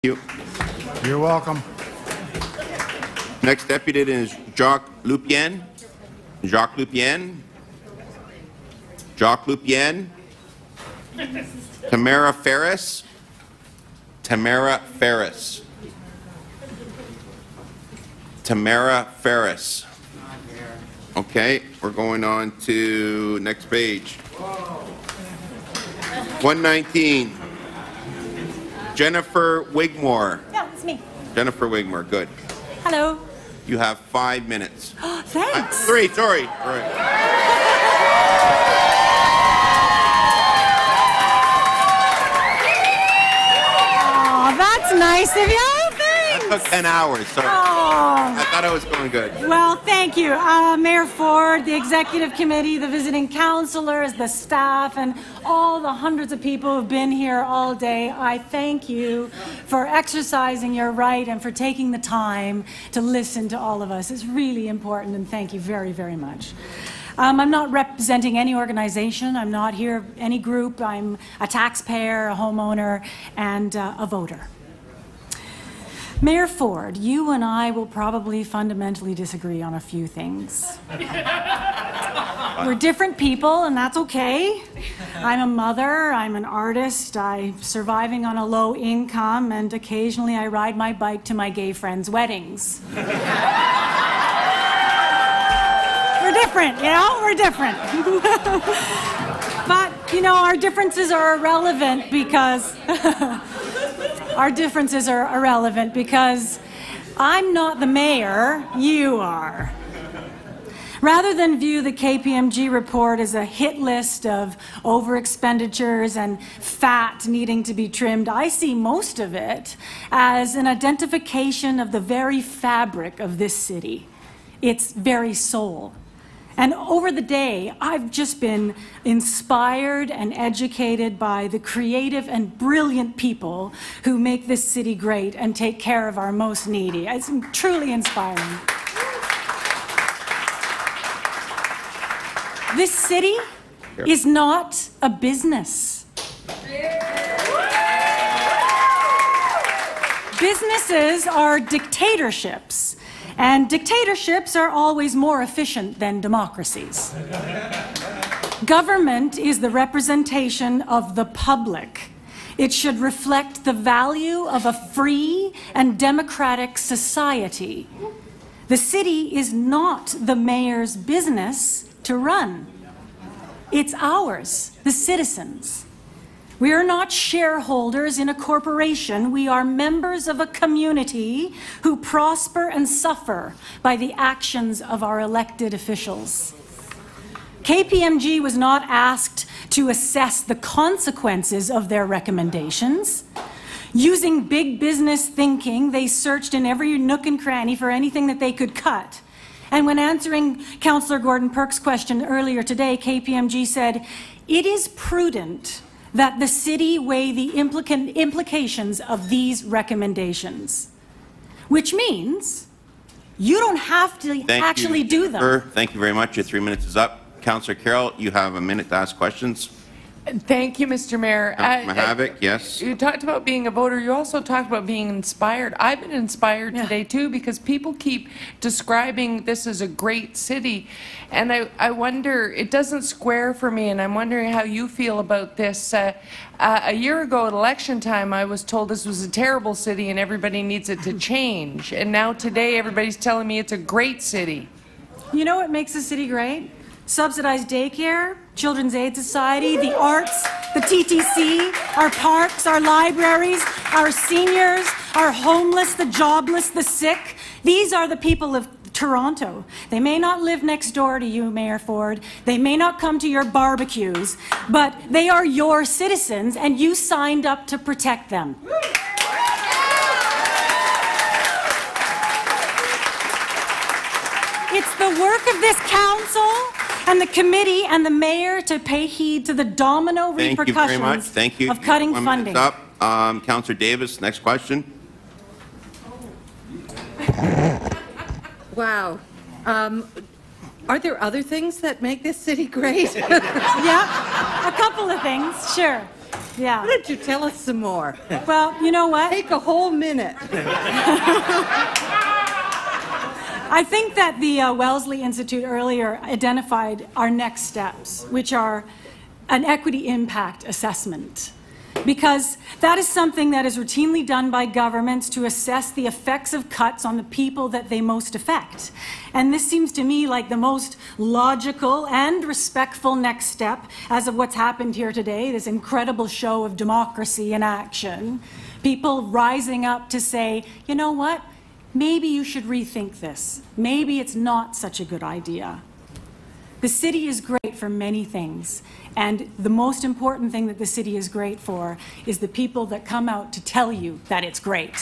you. You're welcome. Next deputy is Jacques Lupien. Jacques Lupien. Jacques Lupien. Tamara Ferris. Tamara Ferris. Tamara Ferris. Okay, we're going on to next page. 119. Jennifer Wigmore. No, it's me. Jennifer Wigmore, good. Hello. You have 5 minutes. Thanks. 3, sorry. All right. Oh, that's nice of you. That took 10 hours, sorry. Oh. I thought I was going good. Well, thank you. Mayor Ford, the executive committee, the visiting councillors, the staff, and all the hundreds of people who've been here all day. I thank you for exercising your right and for taking the time to listen to all of us. It's really important, and thank you very, very much. I'm not representing any organization. I'm not here any group. I'm a taxpayer, a homeowner, and a voter. Mayor Ford, you and I will probably fundamentally disagree on a few things. We're different people, and that's okay. I'm a mother, I'm an artist, I'm surviving on a low income, and occasionally I ride my bike to my gay friends' weddings. We're different, you know? We're different. But, you know, our differences are irrelevant because... I'm not the mayor, you are. Rather than view the KPMG report as a hit list of over-expenditures and fat needing to be trimmed, I see most of it as an identification of the very fabric of this city, its very soul. And over the day, I've just been inspired and educated by the creative and brilliant people who make this city great and take care of our most needy. It's truly inspiring. This city is not a business. Businesses are dictatorships. And dictatorships are always more efficient than democracies. Government is the representation of the public. It should reflect the value of a free and democratic society. The city is not the mayor's business to run. It's ours, the citizens. We are not shareholders in a corporation. We are members of a community who prosper and suffer by the actions of our elected officials. KPMG was not asked to assess the consequences of their recommendations. Using big business thinking, they searched in every nook and cranny for anything that they could cut. And when answering Councillor Gordon Perks' question earlier today, KPMG said, "It is prudent that the city weigh the implications of these recommendations," which means you don't have to actually do them. Thank you very much. Your 3 minutes is up. Councillor Carroll, you have a minute to ask questions. Thank you, Mr. Mayor. Mahavik, yes. You talked about being a voter. You also talked about being inspired. I've been inspired today, too, because people keep describing this as a great city. And I wonder, it doesn't square for me, and I'm wondering how you feel about this. A year ago at election time, I was told this was a terrible city and everybody needs it to change. And now today, everybody's telling me it's a great city. You know what makes a city great? Subsidized daycare, Children's Aid Society, the arts, the TTC, our parks, our libraries, our seniors, our homeless, the jobless, the sick. These are the people of Toronto. They may not live next door to you, Mayor Ford. They may not come to your barbecues, but they are your citizens, and you signed up to protect them. It's the work of this council and the committee and the mayor to pay heed to the domino repercussions of cutting funding. Up. Councillor Davis, next question. Wow. Are there other things that make this city great? Yeah, a couple of things, sure. Yeah. Why don't you tell us some more? Well, you know what? Take a whole minute. I think that the Wellesley Institute earlier identified our next steps, which are an equity impact assessment. Because that is something that is routinely done by governments to assess the effects of cuts on the people that they most affect. And this seems to me like the most logical and respectful next step as of what's happened here today, this incredible show of democracy in action. People rising up to say, you know what, maybe you should rethink this. Maybe it's not such a good idea. The city is great for many things, and the most important thing that the city is great for is the people that come out to tell you that it's great.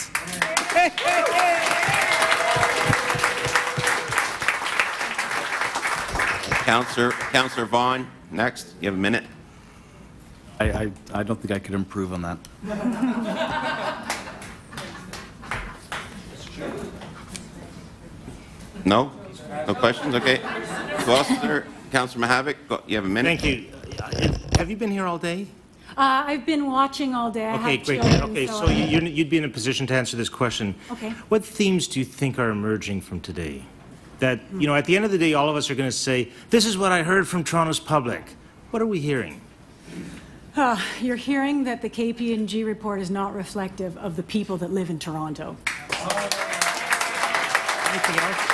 Councillor Vaughn, next. You have a minute. I don't think I could improve on that. No? No questions? Okay. Who else is there? Councillor Mahavik, you have a minute. Thank you. Have you been here all day? I've been watching all day. Okay, great. Okay, so you'd be in a position to answer this question. Okay. What themes do you think are emerging from today? That, you know, at the end of the day, all of us are going to say, this is what I heard from Toronto's public. What are we hearing? You're hearing that the KPMG report is not reflective of the people that live in Toronto. Anything else?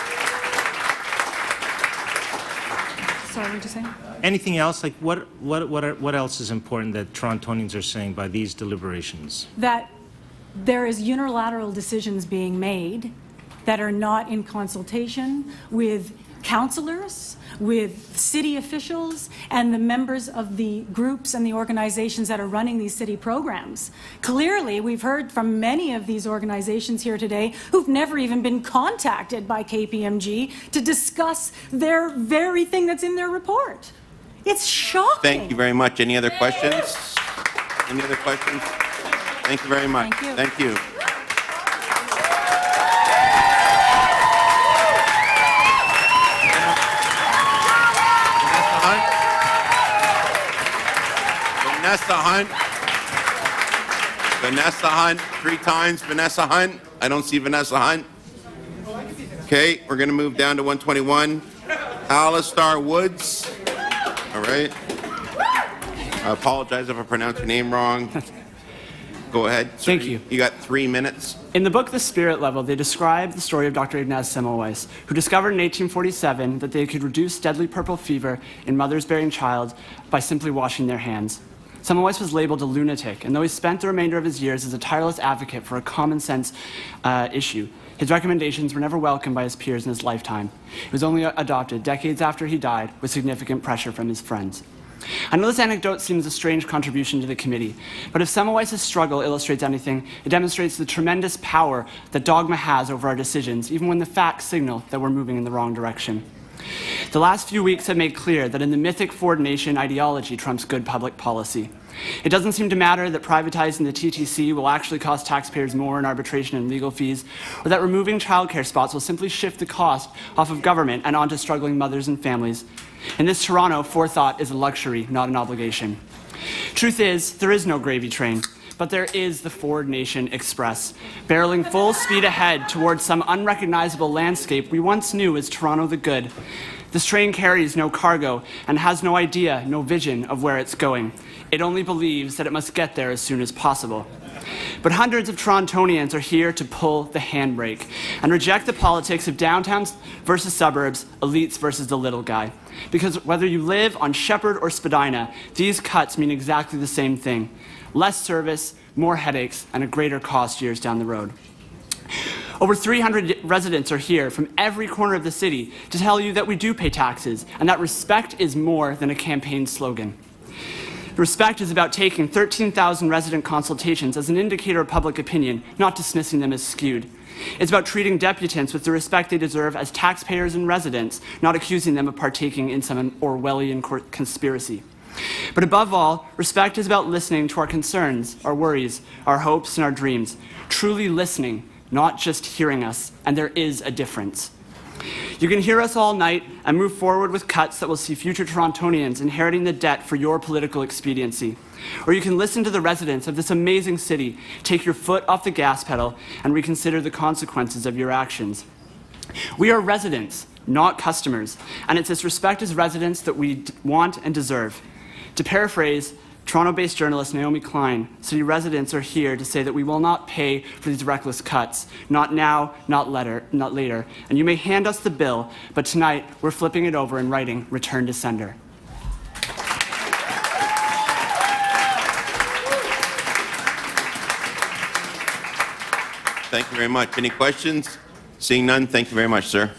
Sorry, what did you say? Anything else? Like, what else is important that Torontonians are saying by these deliberations? That there is unilateral decisions being made that are not in consultation with councillors, with city officials, and the members of the groups and the organizations that are running these city programs. Clearly, we've heard from many of these organizations here today who've never even been contacted by KPMG to discuss their very thing that's in their report. It's shocking. Thank you very much. Any other questions? Any other questions? Thank you very much. Thank you. Thank you. Vanessa Hunt. Vanessa Hunt. 3 times. Vanessa Hunt. I don't see Vanessa Hunt. Okay, we're going to move down to 121. Alistair Woods. All right. I apologize if I pronounced your name wrong. Go ahead. Sir, Thank you. You got 3 minutes. In the book The Spirit Level, they describe the story of Dr. Ignaz Semmelweis, who discovered in 1847 that they could reduce deadly purple fever in mothers bearing child by simply washing their hands. Semmelweis was labeled a lunatic, and though he spent the remainder of his years as a tireless advocate for a common sense issue, his recommendations were never welcomed by his peers in his lifetime. It was only adopted decades after he died with significant pressure from his friends. I know this anecdote seems a strange contribution to the committee, but if Semmelweis' struggle illustrates anything, it demonstrates the tremendous power that dogma has over our decisions, even when the facts signal that we're moving in the wrong direction. The last few weeks have made clear that in the mythic Ford Nation, ideology trumps good public policy. It doesn't seem to matter that privatizing the TTC will actually cost taxpayers more in arbitration and legal fees, or that removing childcare spots will simply shift the cost off of government and onto struggling mothers and families. In this Toronto, forethought is a luxury, not an obligation. Truth is, there is no gravy train, but there is the Ford Nation Express, barreling full speed ahead towards some unrecognizable landscape we once knew as Toronto the Good. This train carries no cargo and has no idea, no vision of where it's going. It only believes that it must get there as soon as possible. But hundreds of Torontonians are here to pull the handbrake and reject the politics of downtowns versus suburbs, elites versus the little guy. Because whether you live on Shepherd or Spadina, these cuts mean exactly the same thing. Less service, more headaches, and a greater cost years down the road. Over 300 residents are here from every corner of the city to tell you that we do pay taxes and that respect is more than a campaign slogan. Respect is about taking 13,000 resident consultations as an indicator of public opinion, not dismissing them as skewed. It's about treating deputants with the respect they deserve as taxpayers and residents, not accusing them of partaking in some Orwellian conspiracy. But above all, respect is about listening to our concerns, our worries, our hopes, and our dreams. Truly listening, not just hearing us, and there is a difference. You can hear us all night and move forward with cuts that will see future Torontonians inheriting the debt for your political expediency. Or you can listen to the residents of this amazing city take your foot off the gas pedal and reconsider the consequences of your actions. We are residents, not customers, and it's this respect as residents that we want and deserve. To paraphrase Toronto-based journalist Naomi Klein, city residents are here to say that we will not pay for these reckless cuts. Not now, not later. And you may hand us the bill, but tonight we're flipping it over and writing return to sender. Thank you very much. Any questions? Seeing none, thank you very much, sir.